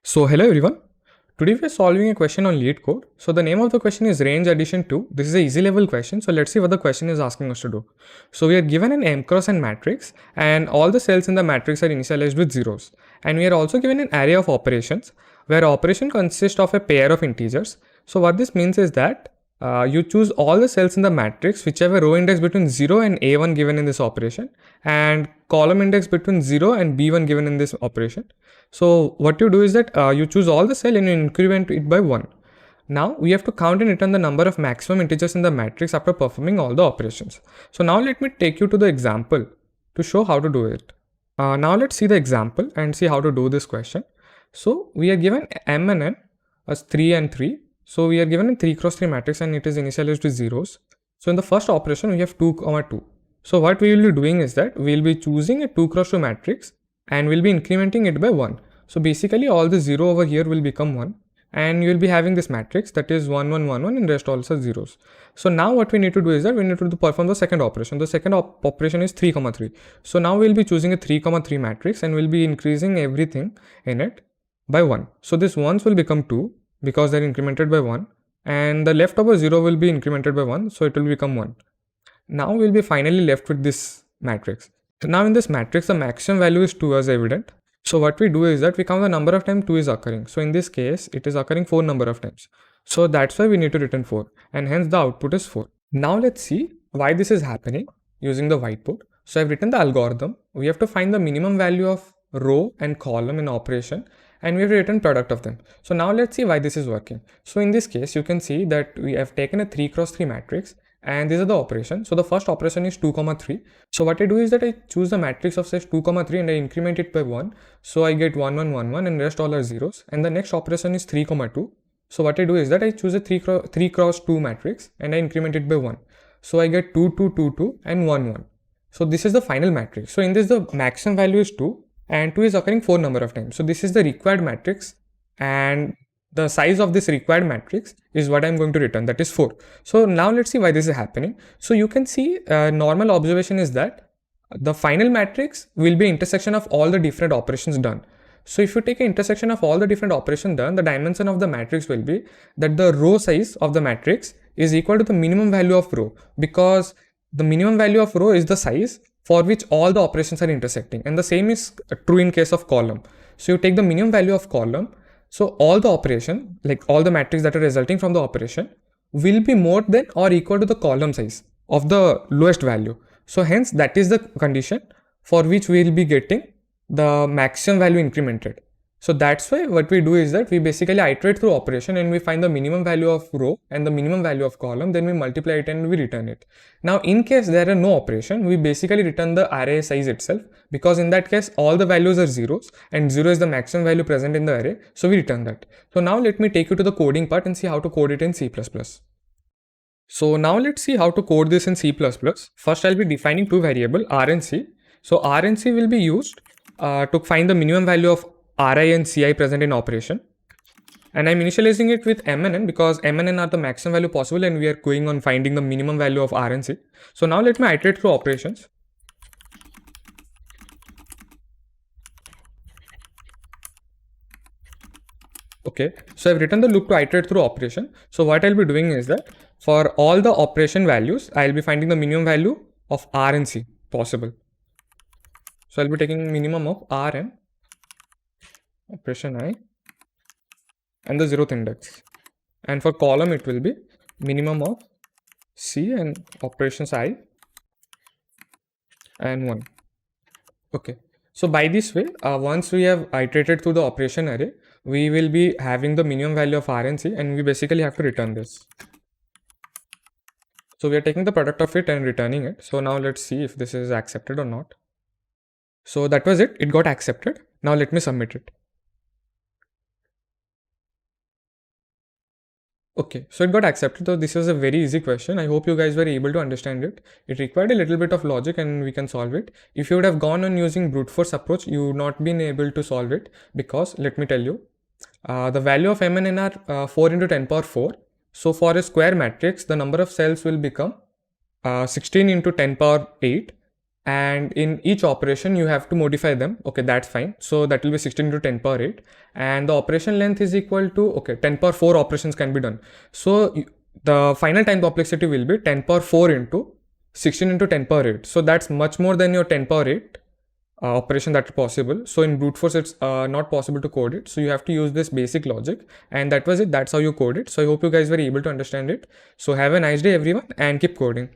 So hello everyone. Today we are solving a question on lead code. So the name of the question is range addition 2. This is a easy level question. So let's see what the question is asking us to do. So we are given an m cross n matrix and all the cells in the matrix are initialized with zeros. And we are also given an array of operations where operation consists of a pair of integers. So what this means is that you choose all the cells in the matrix whichever row index between 0 and a1 given in this operation and column index between 0 and b1 given in this operation. So what you do is that you choose all the cell and you increment it by 1. Now we have to count and return the number of maximum integers in the matrix after performing all the operations. So now let me take you to the example to show how to do it. Now let's see the example and see how to do this question. So we are given m and n as 3 and 3. So we are given a 3 cross 3 matrix and it is initialized with zeros. So in the first operation we have 2, 2. So what we will be doing is that we will be choosing a 2 cross 2 matrix and we'll be incrementing it by 1. So basically all the 0 over here will become 1 and you will be having this matrix that is 1, 1, 1, 1 and rest also zeros. So now what we need to do is that we need to perform the second operation. The second operation is 3, 3. So now we'll be choosing a 3, 3 matrix and we'll be increasing everything in it by 1. So this 1s will become 2 because they're incremented by 1 and the leftover 0 will be incremented by 1, so it will become 1. Now we'll be finally left with this matrix. So now in this matrix the maximum value is 2 as evident. So what we do is that we count the number of times 2 is occurring. So in this case it is occurring 4 number of times. So that's why we need to return 4 and hence the output is 4. Now let's see why this is happening using the whiteboard. So I've written the algorithm. We have to find the minimum value of row and column in operation and we have to return product of them. So now let's see why this is working. So in this case you can see that we have taken a 3 cross 3 matrix and these are the operations. So the first operation is 2, 3. So what I do is that I choose the matrix of say 2, 3 and I increment it by 1. So I get 1, 1, 1, 1 and rest all are zeros. And the next operation is 3, 2. So what I do is that I choose a 3 cross 2 matrix and I increment it by 1. So I get 2, 2, 2, 2 and 1, 1. So this is the final matrix. So in this the maximum value is 2 and 2 is occurring 4 number of times. So this is the required matrix and the size of this required matrix is what I'm going to return, that is 4. So now let's see why this is happening. So you can see normal observation is that the final matrix will be intersection of all the different operations done. So if you take an intersection of all the different operations done, the dimension of the matrix will be that the row size of the matrix is equal to the minimum value of row, because the minimum value of row is the size for which all the operations are intersecting, and the same is true in case of column. So you take the minimum value of column. So all the operation, like all the matrix that are resulting from the operation will be more than or equal to the column size of the lowest value. So hence that is the condition for which we will be getting the maximum value incremented. So that's why what we do is that we basically iterate through operation and we find the minimum value of row and the minimum value of column, then we multiply it and we return it. Now in case there are no operation, we basically return the array size itself, because in that case all the values are zeros and 0 is the maximum value present in the array, so we return that. So now let me take you to the coding part and see how to code it in C++. So now let's see how to code this in C++. First I'll be defining two variables R and C. So R and C will be used to find the minimum value of Ri and Ci present in operation, and I'm initializing it with m and n because m and n are the maximum value possible and we are going on finding the minimum value of R and C. So now let me iterate through operations. Okay, so I've written the loop to iterate through operation. So what I'll be doing is that for all the operation values, I'll be finding the minimum value of R and C possible. So I'll be taking minimum of R and operation I and the 0th index, and for column it will be minimum of C and operations I and 1. Okay, so by this way, once we have iterated through the operation array, we will be having the minimum value of R and C and we basically have to return this. So we are taking the product of it and returning it. So now let's see if this is accepted or not. So that was it got accepted. Now let me submit it. Okay, so it got accepted. So this was a very easy question. I hope you guys were able to understand it. It required a little bit of logic and we can solve it. If you would have gone on using brute force approach, you would not been able to solve it, because let me tell you, the value of m and n are 4 into 10 power 4. So for a square matrix, the number of cells will become 16 into 10 power 8 and in each operation you have to modify them. Okay, that's fine. So that will be 16 into 10 power 8, and the operation length is equal to, okay, 10 power 4 operations can be done. So the final time complexity will be 10 power 4 into 16 into 10 power 8. So that's much more than your 10 power 8 operation that is possible. So in brute force it's not possible to code it, so you have to use this basic logic, and that was it. That's how you code it. So I hope you guys were able to understand it. So have a nice day everyone, and keep coding.